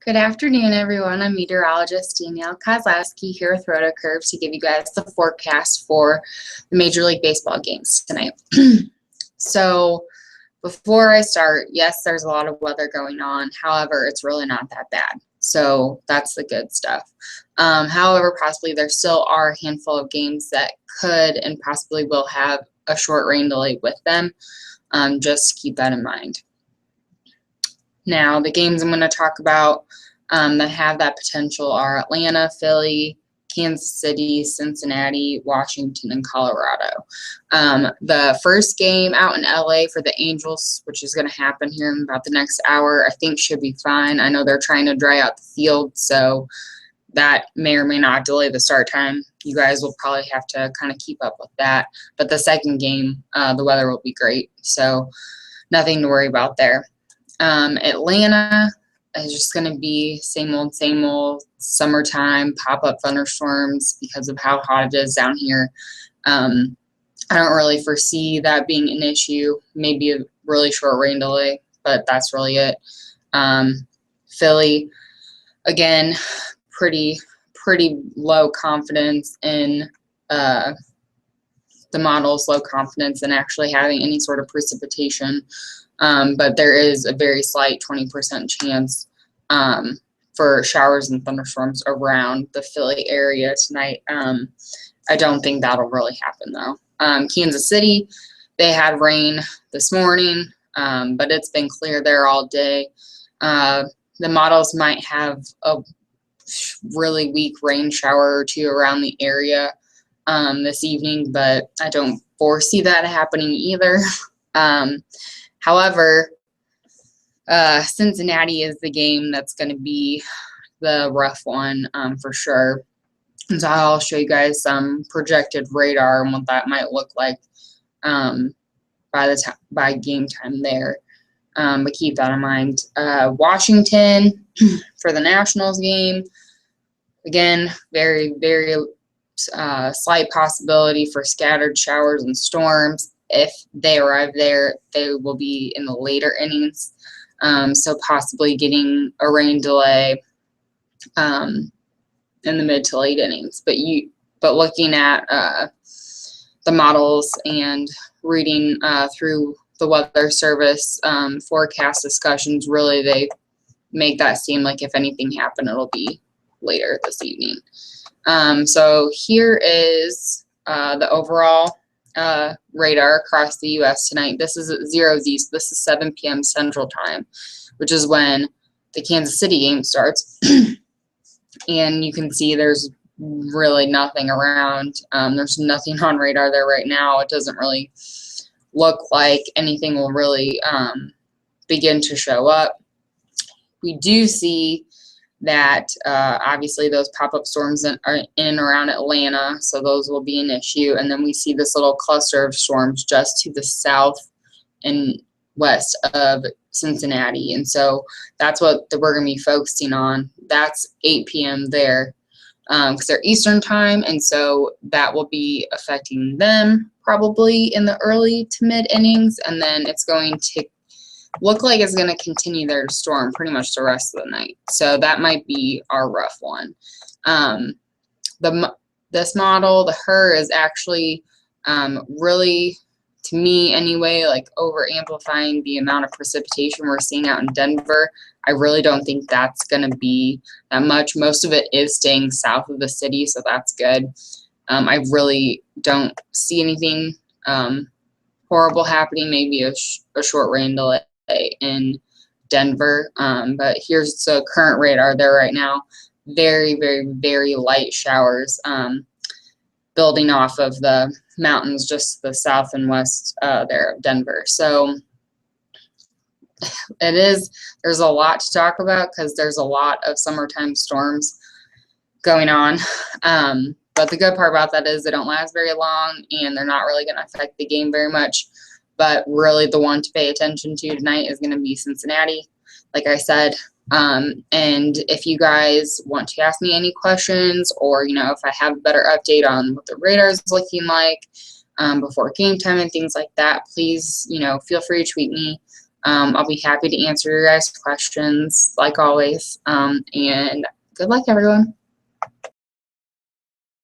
Good afternoon, everyone. I'm meteorologist Danielle Kozlowski here with RotoCurve to give you guys the forecast for the Major League Baseball games tonight. So before I start, yes, there's a lot of weather going on. However, it's really not that bad. So that's the good stuff. However, possibly there still are a handful of games that could and possibly will have a short rain delay with them. Just keep that in mind. Now, the games I'm going to talk about that have that potential are Atlanta, Philly, Kansas City, Cincinnati, Washington, and Colorado. The first game out in LA for the Angels, which is going to happen here in about the next hour, I think should be fine. I know they're trying to dry out the field, so that may or may not delay the start time. You guys will probably have to kind of keep up with that. But the second game, the weather will be great, so nothing to worry about there. Atlanta is just going to be same old summertime pop-up thunderstorms because of how hot it is down here. I don't really foresee that being an issue. Maybe a really short rain delay, but that's really it. Philly, again, pretty low confidence in the models, low confidence in actually having any sort of precipitation. But there is a very slight 20% chance for showers and thunderstorms around the Philly area tonight. I don't think that'll really happen, though. Kansas City, they had rain this morning, but it's been clear there all day. The models might have a really weak rain shower or two around the area this evening, but I don't foresee that happening either. However, Cincinnati is the game that's going to be the rough one for sure. And so I'll show you guys some projected radar and what that might look like by game time there. But keep that in mind. Washington for the Nationals game, again, very slight possibility for scattered showers and storms. If they arrive there, they will be in the later innings, so possibly getting a rain delay in the mid to late innings. But looking at the models and reading through the Weather Service forecast discussions, really they make that seem like if anything happened, it'll be later this evening. So here is the overall radar across the U.S. tonight. This is at 0 East. This is 7 p.m. Central Time, which is when the Kansas City game starts. And you can see there's really nothing around. There's nothing on radar there right now. It doesn't really look like anything will really begin to show up. We do see that obviously those pop-up storms are in and around Atlanta, so those will be an issue. And then we see this little cluster of storms just to the south and west of Cincinnati. And so that's what we're going to be focusing on. That's 8 p.m. there because they're Eastern time, and so that will be affecting them probably in the early to mid innings, and then it's going to look like it's going to continue there to storm pretty much the rest of the night. So that might be our rough one. This model, the HER, is actually really, to me anyway, like over amplifying the amount of precipitation we're seeing out in Denver. I really don't think that's going to be that much. Most of it is staying south of the city, so that's good. I really don't see anything horrible happening, maybe a short rain delay in Denver, but here's the current radar there right now. Very light showers building off of the mountains just the south and west there of Denver. So there's a lot to talk about because there's a lot of summertime storms going on. But the good part about that is they don't last very long and they're not really going to affect the game very much. But really the one to pay attention to tonight is going to be Cincinnati, like I said. And if you guys want to ask me any questions, or, if I have a better update on what the radar is looking like before game time and things like that, please, feel free to tweet me. I'll be happy to answer your guys' questions like always. And good luck, everyone.